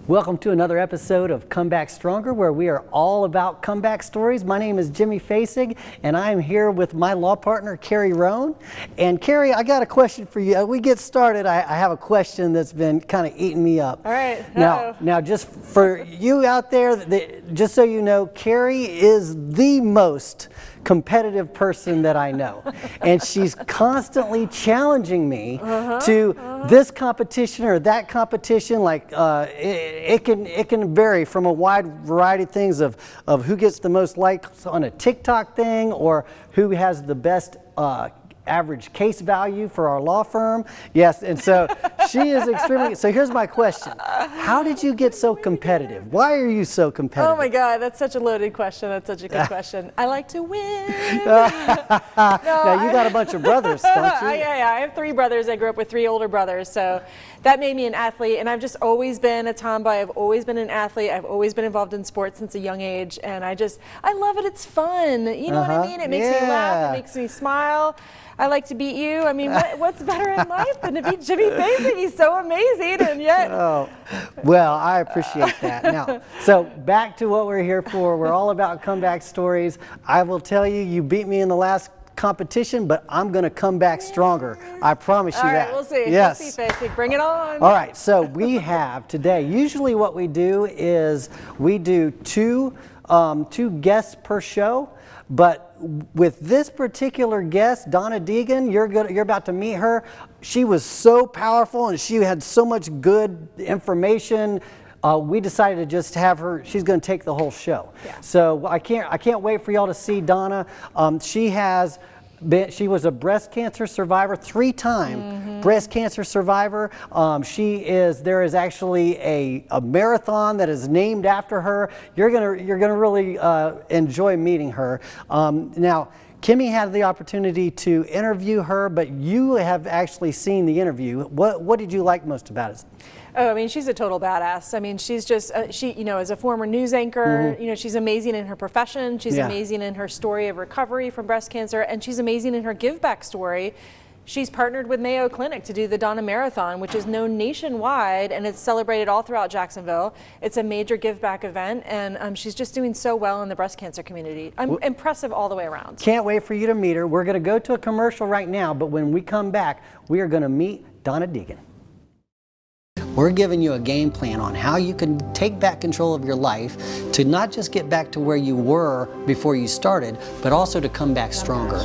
Welcome to another episode of Come Back Stronger, where we are all about comeback stories. My name is Jimmy Fasig, and I am here with my law partner, Carrie Roan. And Carrie, I got a question for you. As we get started, I have a question that's been kind of eating me up. All right. Now, just for you out there, just so you know, Carrie is the most competitive person that I know, and she's constantly challenging me to this competition or that competition. Like it can vary from a wide variety of things of who gets the most likes on a TikTok thing, or who has the best average case value for our law firm. Yes, and so she is extremely, so here's my question. How did you get so competitive? Why are you so competitive? Oh my God, that's such a loaded question. That's such a good question. I like to win. Now you got a bunch of brothers, don't you? Yeah, I have 3 brothers. I grew up with 3 older brothers, so that made me an athlete, and I've just always been a tomboy. I've always been an athlete. I've always been involved in sports since a young age, and I love it. It's fun. You know what I mean? It makes me laugh. It makes me smile. I like to beat you. I mean, what's better in life than to beat Jimmy Fasig? He's so amazing, and yet. Oh, well, I appreciate that. Now, so back to what we're here for. We're all about comeback stories. I will tell you, you beat me in the last competition, but I'm going to come back stronger. I promise you that. All right, we'll see. Yes. We'll see, Fasig. Bring it on. All right, so we have today, usually what we do is we do two guests per show, but with this particular guest, Donna Deegan, you're about to meet her. She was so powerful and she had so much good information. We decided to just have her. She's going to take the whole show. Yeah. So I can't wait for y'all to see Donna. She was a breast cancer survivor, 3-time breast cancer survivor. There is actually a marathon that is named after her. You're gonna really enjoy meeting her. Now, Kimmy had the opportunity to interview her, but you have actually seen the interview. What did you like most about it? Oh, I mean, she's a total badass. I mean, she's just, as a former news anchor, she's amazing in her profession. She's amazing in her story of recovery from breast cancer, and she's amazing in her give back story. She's partnered with Mayo Clinic to do the Donna Marathon, which is known nationwide, and it's celebrated all throughout Jacksonville. It's a major give back event, and she's just doing so well in the breast cancer community. Impressive all the way around. Can't wait for you to meet her. We're going to go to a commercial right now, but when we come back, we are going to meet Donna Deegan. We're giving you a game plan on how you can take back control of your life to not just get back to where you were before you started, but also to come back stronger.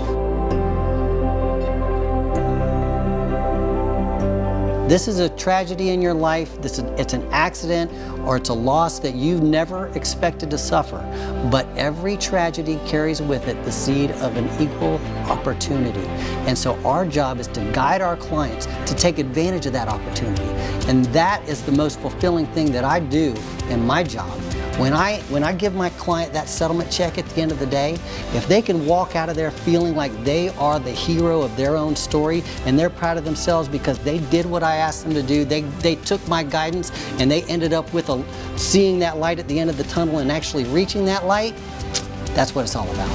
This is a tragedy in your life. It's an accident or it's a loss that you never expected to suffer. But every tragedy carries with it the seed of an equal opportunity. And so our job is to guide our clients to take advantage of that opportunity. And that is the most fulfilling thing that I do in my job. When I give my client that settlement check at the end of the day, if they can walk out of there feeling like they are the hero of their own story and they're proud of themselves because they did what I asked them to do, they took my guidance and they ended up with seeing that light at the end of the tunnel and actually reaching that light, that's what it's all about.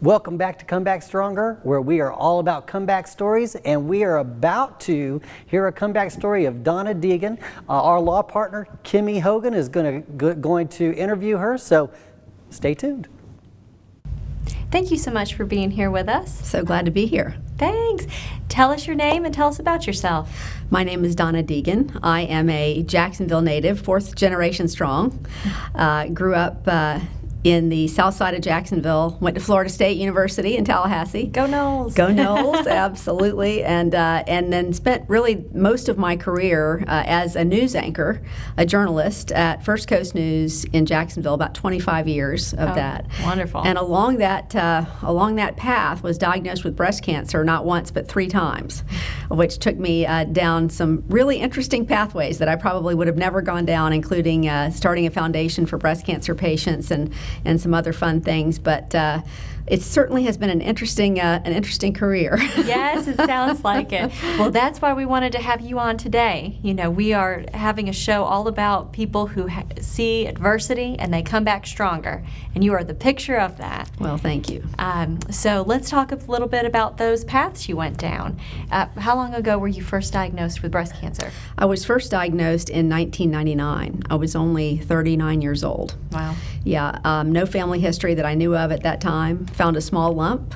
Welcome back to Come Back Stronger, where we are all about comeback stories, and we are about to hear a comeback story of Donna Deegan. Our law partner, Kimmy Hogan, is going to interview her, so stay tuned. Thank you so much for being here with us. So glad to be here. Thanks. Tell us your name and tell us about yourself. My name is Donna Deegan. I am a Jacksonville native, 4th generation strong. Grew up in the south side of Jacksonville, went to Florida State University in Tallahassee. Go Noles. Go Noles, absolutely. And then spent really most of my career as a news anchor, a journalist at First Coast News in Jacksonville, about 25 years of that. Wonderful. And along that path was diagnosed with breast cancer, not once but 3 times, which took me down some really interesting pathways that I probably would have never gone down, including starting a foundation for breast cancer patients and and some other fun things. But it certainly has been an interesting career. Yes, it sounds like it. Well, that's why we wanted to have you on today. You know, we are having a show all about people who see adversity and they come back stronger, and you are the picture of that. Well, thank you. So let's talk a little bit about those paths you went down. How long ago were you first diagnosed with breast cancer? I was first diagnosed in 1999. I was only 39 years old. Wow. Yeah, no family history that I knew of at that time. Found a small lump,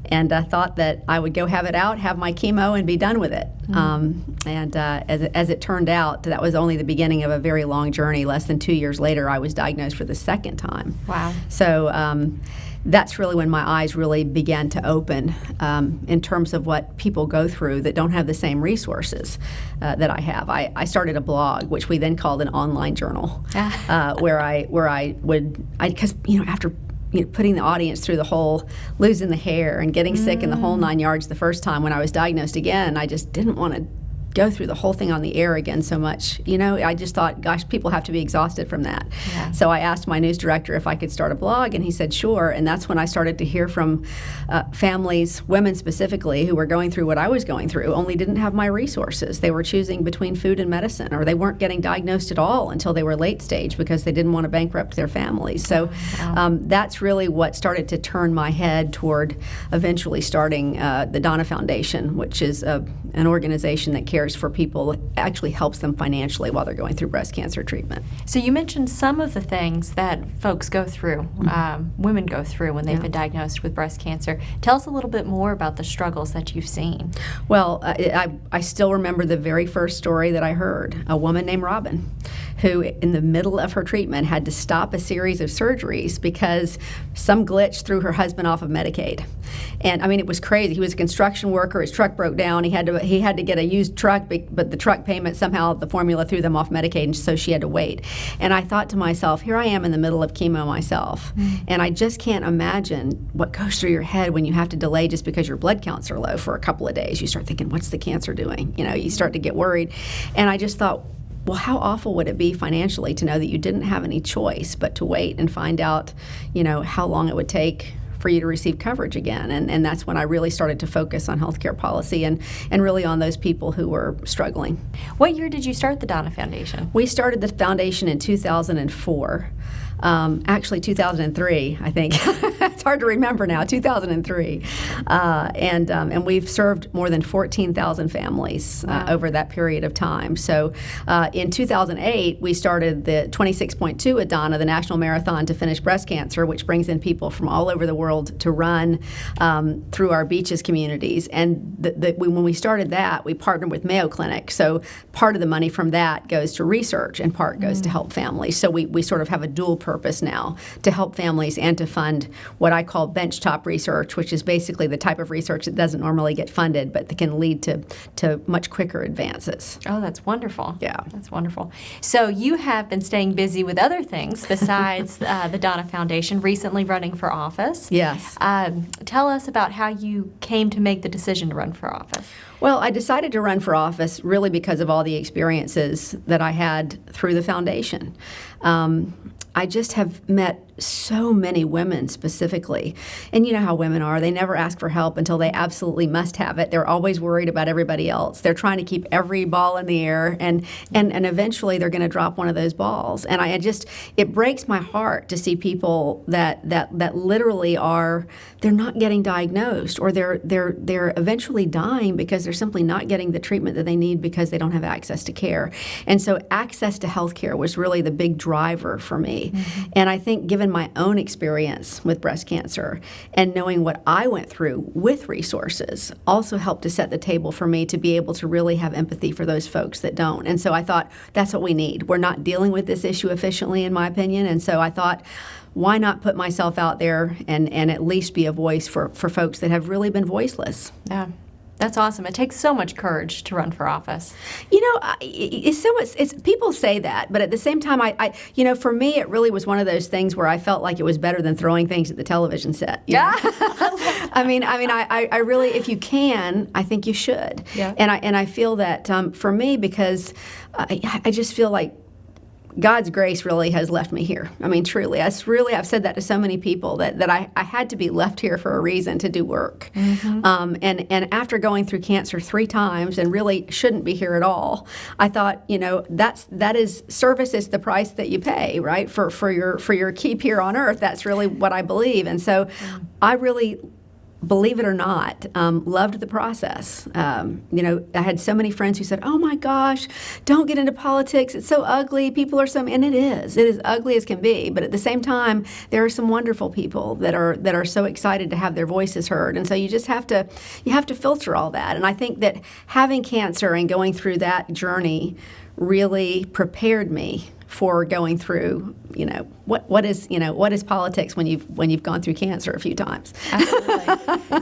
and I thought that I would go have it out, have my chemo, and be done with it. As it turned out, that was only the beginning of a very long journey. Less than 2 years later, I was diagnosed for the second time. Wow. So that's really when my eyes really began to open in terms of what people go through that don't have the same resources that I have. I started a blog, which we then called an online journal, where I would, because after putting the audience through the whole losing the hair and getting sick in the whole 9 yards the first time when I was diagnosed again, I just didn't want to go through the whole thing on the air again so much. I just thought, gosh, people have to be exhausted from that. Yeah. So I asked my news director if I could start a blog, and he said sure. And that's when I started to hear from families, women specifically, who were going through what I was going through, only didn't have my resources. They were choosing between food and medicine, or they weren't getting diagnosed at all until they were late stage because they didn't want to bankrupt their families. So that's really what started to turn my head toward eventually starting the Donna Foundation, which is an organization that cares for people, actually helps them financially while they're going through breast cancer treatment. So you mentioned some of the things that folks go through, women go through when they've been diagnosed with breast cancer. Tell us a little bit more about the struggles that you've seen. Well, I still remember the very first story that I heard. A woman named Robin, who in the middle of her treatment had to stop a series of surgeries because some glitch threw her husband off of Medicaid. And I mean, it was crazy. He was a construction worker. His truck broke down. He had to get a used truck, but the truck payment, somehow the formula threw them off Medicaid, and so she had to wait. And I thought to myself, here I am in the middle of chemo myself, and I just can't imagine what goes through your head when you have to delay just because your blood counts are low for a couple of days. You start thinking, what's the cancer doing? You start to get worried. And I just thought, well, how awful would it be financially to know that you didn't have any choice but to wait and find out, how long it would take for you to receive coverage again. And that's when I really started to focus on healthcare policy and really on those people who were struggling. What year did you start the Donna Foundation? We started the foundation in 2004. Actually 2003, I think. It's hard to remember now, 2003. And we've served more than 14,000 families over that period of time. So in 2008, we started the 26.2 at Donna, the National Marathon to Finish Breast Cancer, which brings in people from all over the world to run through our beaches communities. And when we started that, we partnered with Mayo Clinic. So part of the money from that goes to research and part goes to help families. So we sort of have a dual purpose now to help families and to fund what I call benchtop research, which is basically the type of research that doesn't normally get funded but that can lead to much quicker advances. Oh, that's wonderful. Yeah. That's wonderful. So you have been staying busy with other things besides the Donna Foundation, recently running for office. Yes. Tell us about how you came to make the decision to run for office. Well, I decided to run for office really because of all the experiences that I had through the foundation. I just have met so many women specifically. And you know how women are. They never ask for help until they absolutely must have it. They're always worried about everybody else. They're trying to keep every ball in the air, and eventually they're going to drop one of those balls. And it breaks my heart to see people that literally they're not getting diagnosed, or they're eventually dying because they're simply not getting the treatment that they need because they don't have access to care. And so access to health care was really the big driver for me. And I think given my own experience with breast cancer and knowing what I went through with resources also helped to set the table for me to be able to really have empathy for those folks that don't. And so I thought, that's what we need. We're not dealing with this issue efficiently, in my opinion. And so I thought, why not put myself out there and at least be a voice for folks that have really been voiceless? Yeah. That's awesome. It takes so much courage to run for office. It's people say that, but at the same time, for me, it really was one of those things where I felt like it was better than throwing things at the television set. Yeah. I really, if you can, I think you should. Yeah. And I feel that for me, because I just feel like God's grace really has left me here. I mean, truly, I've said that to so many people that I had to be left here for a reason to do work. And after going through cancer 3 times and really shouldn't be here at all, I thought, that is service is the price that you pay, right? For your keep here on earth. That's really what I believe. And so I really, believe it or not, loved the process. I had so many friends who said, "Oh my gosh, don't get into politics. It's so ugly. People are and it is. It is ugly as can be. But at the same time, there are some wonderful people that are so excited to have their voices heard. And so you just have to filter all that. And I think that having cancer and going through that journey really prepared me for going through, what is politics when you've gone through cancer a few times. Absolutely.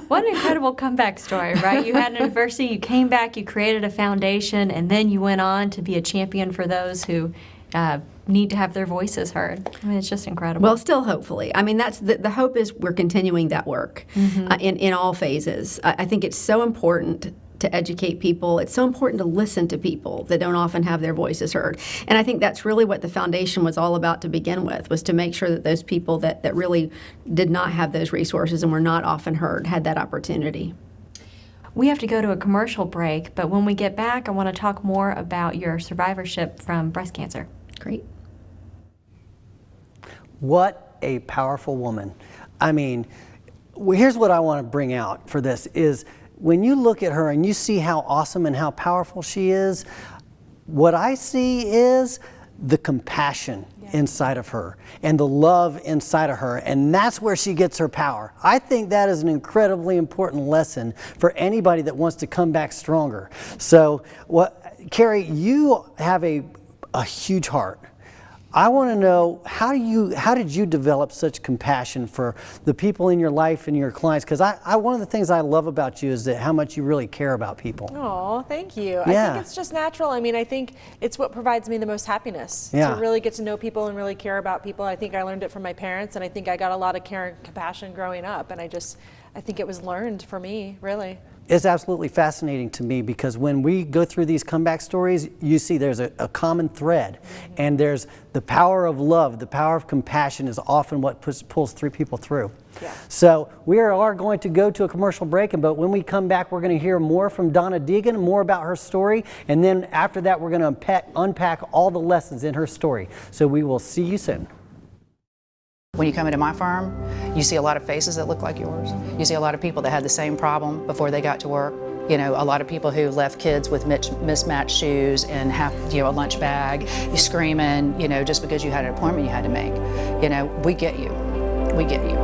What an incredible comeback story, right? You had an adversity, you came back, you created a foundation, and then you went on to be a champion for those who need to have their voices heard. I mean, it's just incredible. Well, still hopefully. I mean, that's the hope is we're continuing that work in all phases. I think it's so important to educate people. It's so important to listen to people that don't often have their voices heard. And I think that's really what the foundation was all about to begin with, was to make sure that those people that really did not have those resources and were not often heard had that opportunity. We have to go to a commercial break, but when we get back, I want to talk more about your survivorship from breast cancer. Great. What a powerful woman. I mean, here's what I want to bring out for this is, when you look at her and you see how awesome and how powerful she is, what I see is the compassion inside of her and the love inside of her, and that's where she gets her power. I think that is an incredibly important lesson for anybody that wants to come back stronger. So, Carrie, you have a huge heart. I want to know, how did you develop such compassion for the people in your life and your clients? Because one of the things I love about you is that how much you really care about people. Oh, thank you. Yeah. I think it's just natural. I mean, I think it's what provides me the most happiness, Yeah. to really get to know people and really care about people. I think I learned it from my parents, and I think I got a lot of care and compassion growing up, and I think it was learned for me, really. It's absolutely fascinating to me, because when we go through these comeback stories, you see there's a common thread, and there's the power of love, the power of compassion is often what pulls 3 people through. Yeah. So we are going to go to a commercial break, but when we come back, we're going to hear more from Donna Deegan, more about her story, and then after that, we're going to unpack all the lessons in her story. So we will see you soon. When you come into my firm, you see a lot of faces that look like yours. You see a lot of people that had the same problem before they got to work. A lot of people who left kids with mismatched shoes and a lunch bag, you screaming, just because you had an appointment you had to make. We get you. We get you.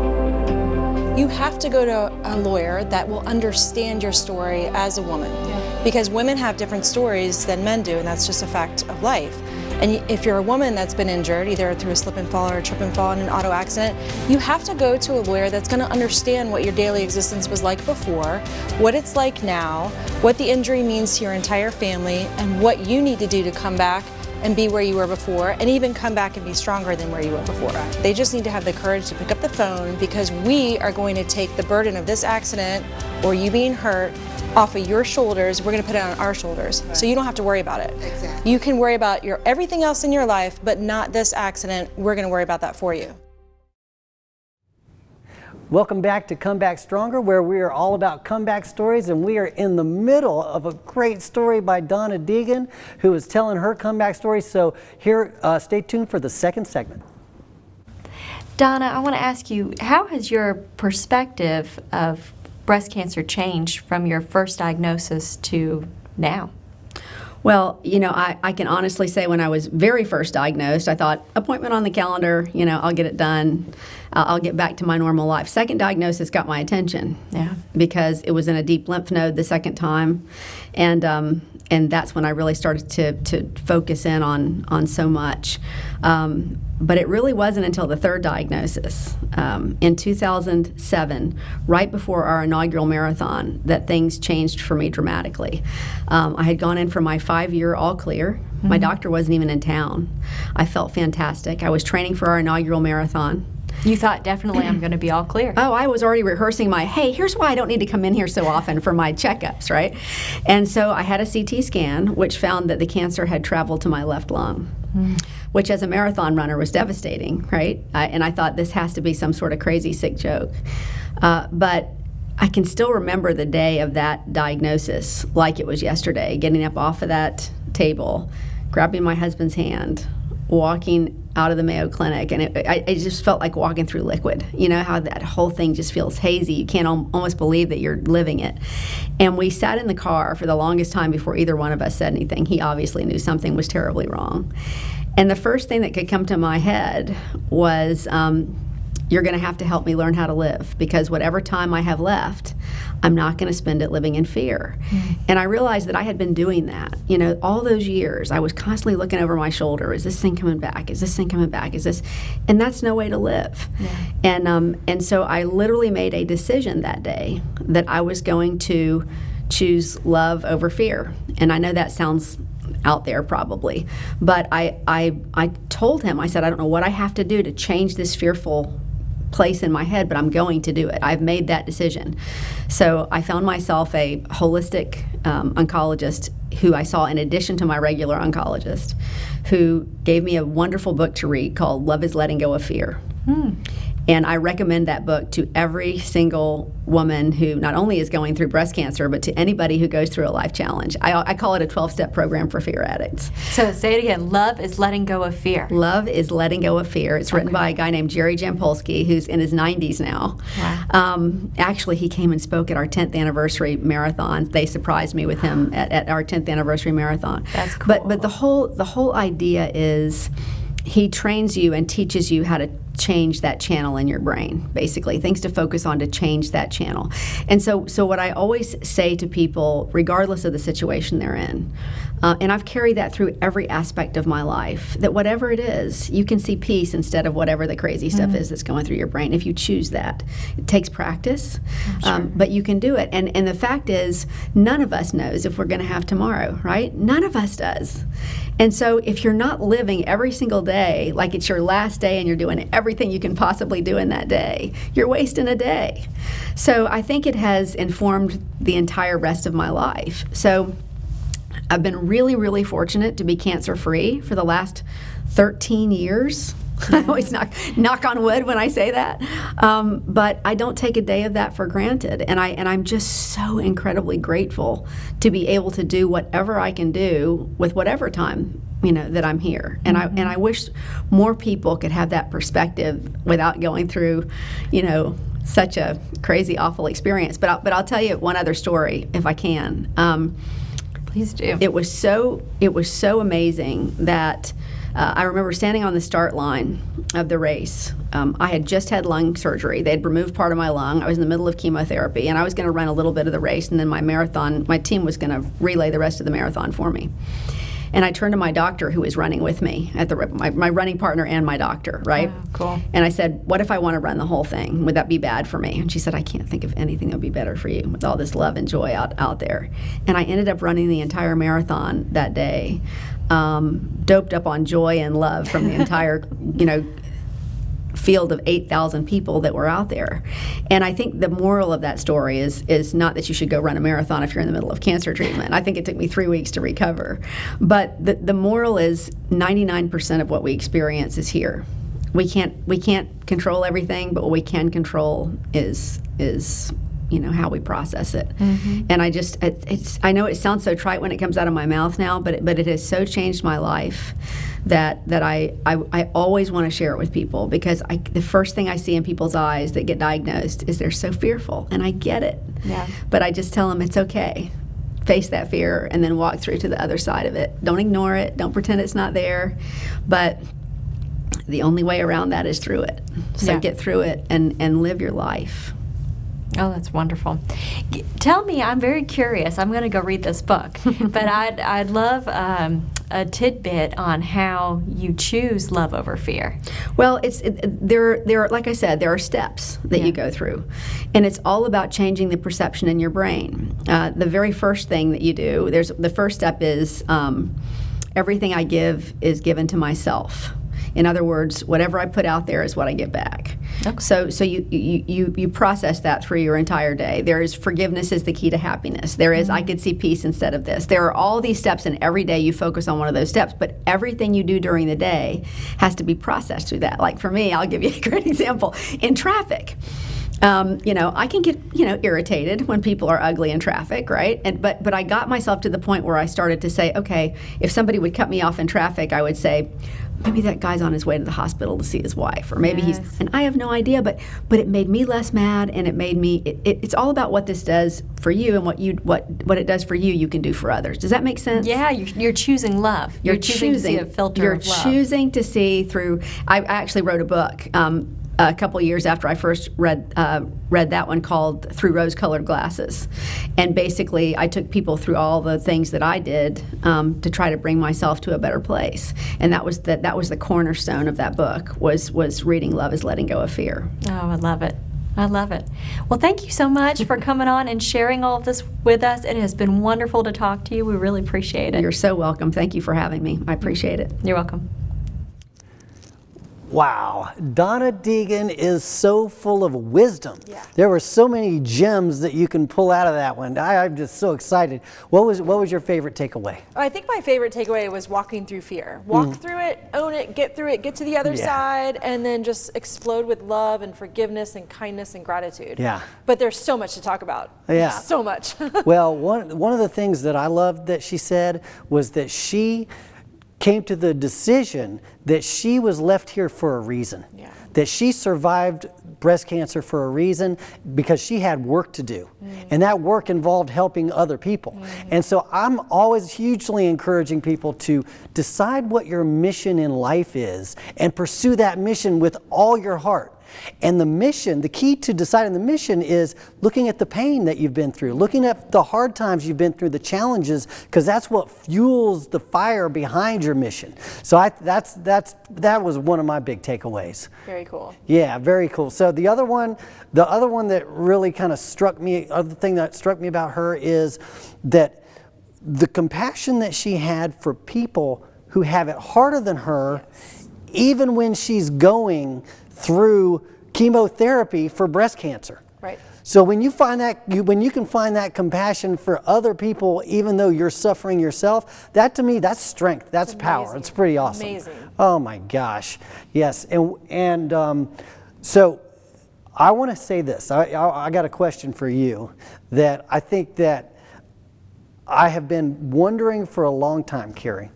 You have to go to a lawyer that will understand your story as a woman. Because women have different stories than men do, and that's just a fact of life. And if you're a woman that's been injured, either through a slip and fall or a trip and fall in an auto accident, you have to go to a lawyer that's going to understand what your daily existence was like before, what it's like now, what the injury means to your entire family, and what you need to do to come back and be where you were before, and even come back and be stronger than where you were before. They just need to have the courage to pick up the phone, because we are going to take the burden of this accident or you being hurt off of your shoulders. We're going to put it on our shoulders, so you don't have to worry about it. Exactly. You can worry about everything else in your life, but not this accident. We're going to worry about that for you. Welcome back to Come Back Stronger, where we are all about comeback stories, and we are in the middle of a great story by Donna Deegan, who is telling her comeback story. So here, stay tuned for the second segment. Donna, I want to ask you, how has your perspective of breast cancer changed from your first diagnosis to now? Well, I can honestly say when I was very first diagnosed, I thought, appointment on the calendar, I'll get it done. I'll get back to my normal life. Second diagnosis got my attention. Yeah. Because it was in a deep lymph node the second time. And that's when I really started to focus in on so much. But it really wasn't until the third diagnosis in 2007, right before our inaugural marathon, that things changed for me dramatically. I had gone in for my 5-year all clear. Mm-hmm. My doctor wasn't even in town. I felt fantastic. I was training for our inaugural marathon. You thought, definitely I'm going to be all clear. Oh, I was already rehearsing hey, here's why I don't need to come in here so often for my checkups, right? And so I had a CT scan, which found that the cancer had traveled to my left lung. which as a marathon runner was devastating, right? And I thought this has to be some sort of crazy, sick joke. But I can still remember the day of that diagnosis like it was yesterday, getting up off of that table, grabbing my husband's hand, walking out of the Mayo Clinic, and it just felt like walking through liquid. You know how that whole thing just feels hazy. You can't almost believe that you're living it. And we sat in the car for the longest time before either one of us said anything. He obviously knew something was terribly wrong. And the first thing that could come to my head was, you're going to have to help me learn how to live, because whatever time I have left, I'm not going to spend it living in fear. And I realized that I had been doing that. You know, all those years, I was constantly looking over my shoulder. Is this thing coming back? Is this thing coming back? Is this? And that's no way to live. And so I literally made a decision that day that I was going to choose love over fear. And I know that sounds out there probably, but I told him, I said, I don't know what I have to do to change this fearful place in my head, but I'm going to do it. I've made that decision. So I found myself a holistic oncologist who I saw in addition to my regular oncologist, who gave me a wonderful book to read called Love is Letting Go of Fear. And I recommend that book to every single woman who not only is going through breast cancer, but to anybody who goes through a life challenge. I call it a 12-step program for fear addicts. So say it again. Love is letting go of fear. Love is Letting Go of Fear. It's written by a guy named Jerry Jampolsky, who's in his 90s now. Wow. Actually, he came and spoke at our 10th anniversary marathon. They surprised me with him at our 10th anniversary marathon. That's cool. But the whole idea is he trains you and teaches you how to change that channel in your brain, basically, things to focus on to change that channel. And so what I always say to people, regardless of the situation they're in, and I've carried that through every aspect of my life, that whatever it is, you can see peace instead of whatever the crazy stuff is that's going through your brain if you choose that. It takes practice, but you can do it. And the fact is, none of us knows if we're going to have tomorrow, right? None of us does. And so if you're not living every single day like it's your last day and you're doing everything you can possibly do in that day, you're wasting a day. So I think it has informed the entire rest of my life. So I've been really, really fortunate to be cancer-free for the last 13 years. I always knock on wood when I say that, but I don't take a day of that for granted, and I'm just so incredibly grateful to be able to do whatever I can do with whatever time that I'm here, and I wish more people could have that perspective without going through such a crazy, awful experience. But I'll tell you one other story if I can. Please do. It was so amazing that. I remember standing on the start line of the race. I had just had lung surgery. They had removed part of my lung. I was in the middle of chemotherapy, and I was going to run a little bit of the race, and then my team was going to relay the rest of the marathon for me. And I turned to my doctor, who was running with me, my running partner and my doctor, right? Oh, cool. And I said, what if I want to run the whole thing? Would that be bad for me? And she said, I can't think of anything that would be better for you with all this love and joy out there. And I ended up running the entire marathon that day, doped up on joy and love from the entire, field of 8,000 people that were out there. And I think the moral of that story is not that you should go run a marathon if you're in the middle of cancer treatment. I think it took me 3 weeks to recover. But the moral is 99% of what we experience is here. We can't control everything, but what we can control is how we process it. And I know it sounds so trite when it comes out of my mouth now, but it has so changed my life that I always want to share it with people, because the first thing I see in people's eyes that get diagnosed is they're so fearful, and I get it. Yeah. But I just tell them it's okay. Face that fear and then walk through to the other side of it. Don't ignore it. Don't pretend it's not there. But the only way around that is through it. So get through it and live your life. Oh, that's wonderful. Tell me, I'm very curious. I'm going to go read this book, but I'd love a tidbit on how you choose love over fear. Well, there like I said, there are steps that you go through, and it's all about changing the perception in your brain. The very first thing that you do, the first step is everything I give is given to myself. In other words, whatever I put out there is what I get back. Okay. So you process that through your entire day. There is forgiveness is the key to happiness. There is I could see peace instead of this. There are all these steps, and every day you focus on one of those steps, but everything you do during the day has to be processed through that. Like for me, I'll give you a great example. In traffic, I can get, irritated when people are ugly in traffic, right? But I got myself to the point where I started to say, okay, if somebody would cut me off in traffic, I would say, maybe that guy's on his way to the hospital to see his wife, or maybe and I have no idea, but it made me less mad, and it made me, it's all about what this does for you, and what it does for you can do for others. Does that make sense? Yeah, you're choosing love. You're choosing to see a filter of love. You're choosing to see through, I actually wrote a book, a couple years after I first read that one, called Through Rose-Colored Glasses. And basically, I took people through all the things that I did to try to bring myself to a better place. And that was the cornerstone of that book, was reading Love is Letting Go of Fear. Oh, I love it. I love it. Well, thank you so much for coming on and sharing all of this with us. It has been wonderful to talk to you. We really appreciate it. You're so welcome. Thank you for having me. I appreciate it. You're welcome. Wow, Donna Deegan is so full of wisdom. Yeah. There were so many gems that you can pull out of that one. I'm just so excited. What was your favorite takeaway? I think my favorite takeaway was walking through fear. Walk through it, own it, get through it, get to the other side, and then just explode with love and forgiveness and kindness and gratitude. Yeah. But there's so much to talk about. Yeah. So much. Well, one of the things that I loved that she said was that she came to the decision that she was left here for a reason. Yeah. That she survived breast cancer for a reason, because she had work to do. And that work involved helping other people. And so I'm always hugely encouraging people to decide what your mission in life is and pursue that mission with all your heart. And the mission, the key to deciding the mission, is looking at the pain that you've been through, looking at the hard times you've been through, the challenges, because that's what fuels the fire behind your mission. So that was one of my big takeaways. Very cool. Yeah, very cool. So the other one that really kind of struck me, other thing that struck me about her, is that the compassion that she had for people who have it harder than her, even when she's going through chemotherapy for breast cancer. Right. So when you find that, when you can find that compassion for other people, even though you're suffering yourself, that to me, that's strength. That's power. It's pretty awesome. Amazing. Oh my gosh. Yes. And so I want to say this. I got a question for you that I think that I have been wondering for a long time, Carrie.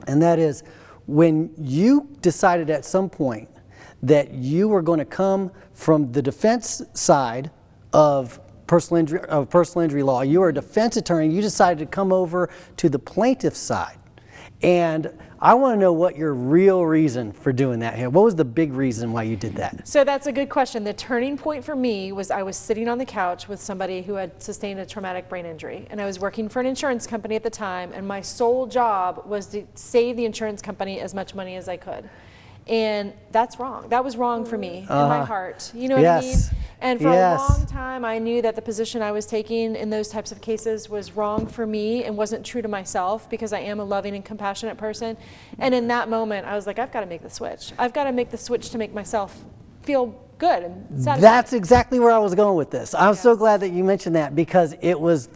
And that is, when you decided at some point that you were going to come from the defense side of personal injury law, you were a defense attorney, you decided to come over to the plaintiff's side. And I want to know what your real reason for doing that here. What was the big reason why you did that? So that's a good question. The turning point for me was I was sitting on the couch with somebody who had sustained a traumatic brain injury, and I was working for an insurance company at the time, and my sole job was to save the insurance company as much money as I could. And that's wrong. That was wrong for me in my heart. You know what I mean? And for a long time, I knew that the position I was taking in those types of cases was wrong for me and wasn't true to myself, because I am a loving and compassionate person. And in that moment, I was like, I've got to make the switch. I've got to make the switch to make myself feel good and satisfied. That's exactly where I was going with this. I'm so glad that you mentioned that, because it was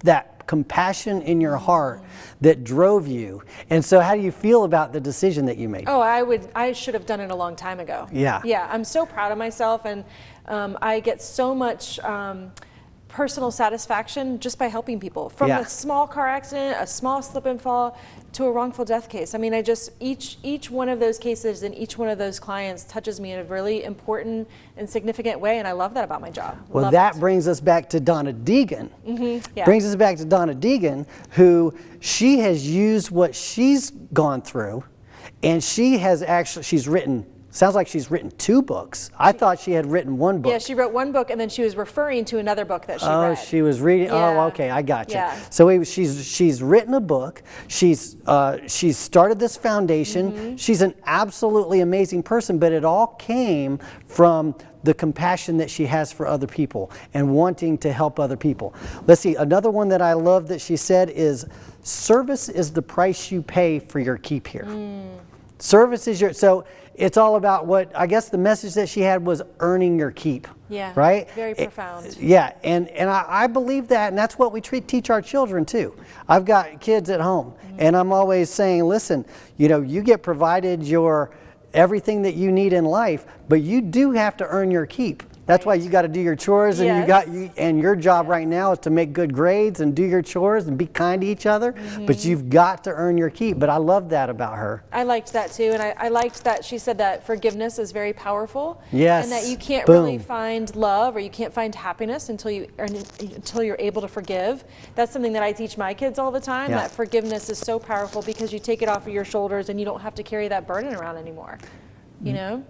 that compassion in your heart that drove you. And so how do you feel about the decision that you made? Oh, I should have done it a long time ago. Yeah. Yeah, I'm so proud of myself, and I get so much personal satisfaction just by helping people. From a small car accident, a small slip and fall, to a wrongful death case. I mean, each one of those cases and each one of those clients touches me in a really important and significant way, and I love that about my job. Well, that brings us back to Donna Deegan. Brings us back to Donna Deegan, who she has used what she's gone through, and she's written, sounds like she's written 2 books. I thought she had written 1 book. Yeah, she wrote 1 book, and then she was referring to another book that she read. Oh, she was reading. Yeah. Oh, okay, I got you. Yeah. So she's written a book. She's started this foundation. She's an absolutely amazing person, but it all came from the compassion that she has for other people and wanting to help other people. Let's see, another one that I love that she said is, service is the price you pay for your keep here. Service is your, so it's all about what, I guess the message that she had was earning your keep. Yeah. Right? Very profound. Yeah, and I believe that, and that's what we teach our children too. I've got kids at home, and I'm always saying, listen, you know, you get provided your everything that you need in life, but you do have to earn your keep. That's why you got to do your chores, and and your job right now is to make good grades and do your chores and be kind to each other. But you've got to earn your keep. But I love that about her. I liked that too, and I liked that she said that forgiveness is very powerful. Yes. And that you can't Boom. really find love, or you can't find happiness until you're able to forgive. That's something that I teach my kids all the time. Yeah. That forgiveness is so powerful because you take it off of your shoulders and you don't have to carry that burden around anymore. You know.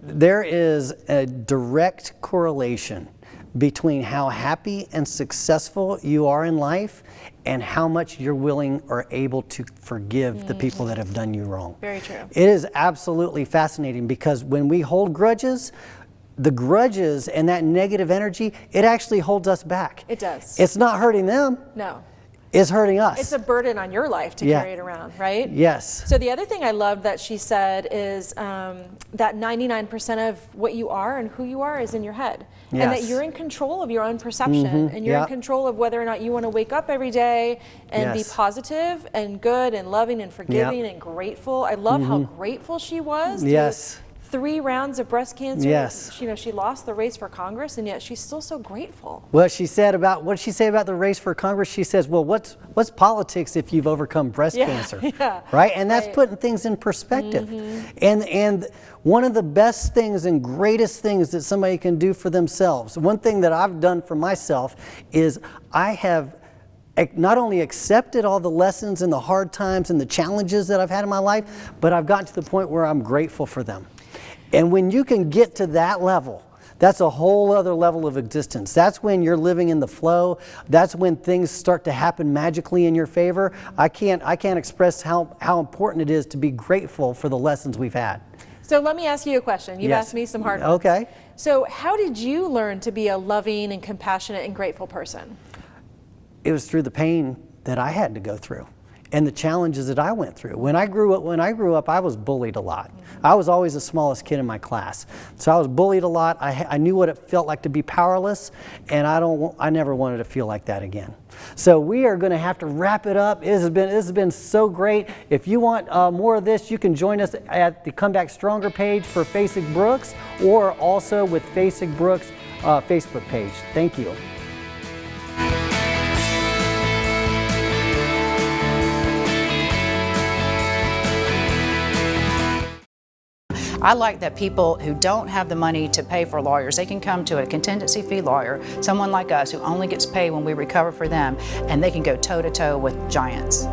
There is a direct correlation between how happy and successful you are in life and how much you're willing or able to forgive the people that have done you wrong. Very true. It is absolutely fascinating, because when we hold grudges, the grudges and that negative energy, it actually holds us back. It does. It's not hurting them. No. It's hurting us. It's a burden on your life to carry it around, right? Yes. So the other thing I loved that she said is that 99% of what you are and who you are is in your head. Yes. And that you're in control of your own perception, and you're in control of whether or not you want to wake up every day and be positive and good and loving and forgiving and grateful. I love how grateful she was. Yes. 3 rounds of breast cancer. Yes. You know, she lost the race for Congress, and yet she's still so grateful. What she said about, what did she say about the race for Congress? She says, well, what's politics if you've overcome breast cancer? Yeah. Right? And that's putting things in perspective. And one of the best things and greatest things that somebody can do for themselves, one thing that I've done for myself is I have not only accepted all the lessons and the hard times and the challenges that I've had in my life, but I've gotten to the point where I'm grateful for them. And when you can get to that level, that's a whole other level of existence. That's when you're living in the flow. That's when things start to happen magically in your favor. I can't express how important it is to be grateful for the lessons we've had. So let me ask you a question. You've asked me some hard ones. Okay. So how did you learn to be a loving and compassionate and grateful person? It was through the pain that I had to go through and the challenges that I went through. When I grew up, I was bullied a lot. I was always the smallest kid in my class. So I was bullied a lot. I knew what it felt like to be powerless, and I never wanted to feel like that again. So we are going to have to wrap it up. This has been so great. If you want more of this, you can join us at the Come Back Stronger page for Facing Brooks, or also with Facing Brooks Facebook page. Thank you. I like that people who don't have the money to pay for lawyers, they can come to a contingency fee lawyer, someone like us who only gets paid when we recover for them, and they can go toe-to-toe with giants.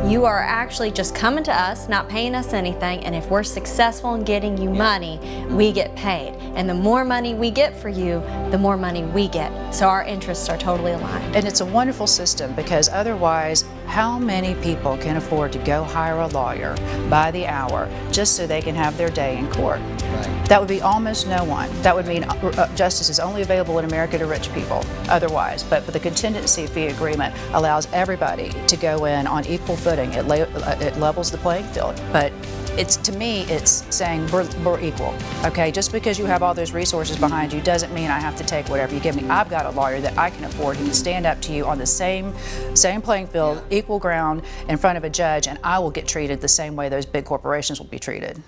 You are actually just coming to us, not paying us anything, and if we're successful in getting you money, we get paid. And the more money we get for you, the more money we get. So our interests are totally aligned. And it's a wonderful system, because otherwise, how many people can afford to go hire a lawyer by the hour just so they can have their day in court? Right. That would be almost no one. That would mean justice is only available in America to rich people otherwise. But the contingency fee agreement allows everybody to go in on equal footing. It levels the playing field. But to me, it's saying we're equal. Okay, just because you have all those resources behind you doesn't mean I have to take whatever you give me. I've got a lawyer that I can afford who can stand up to you on the same playing field, equal ground in front of a judge, and I will get treated the same way those big corporations will be treated.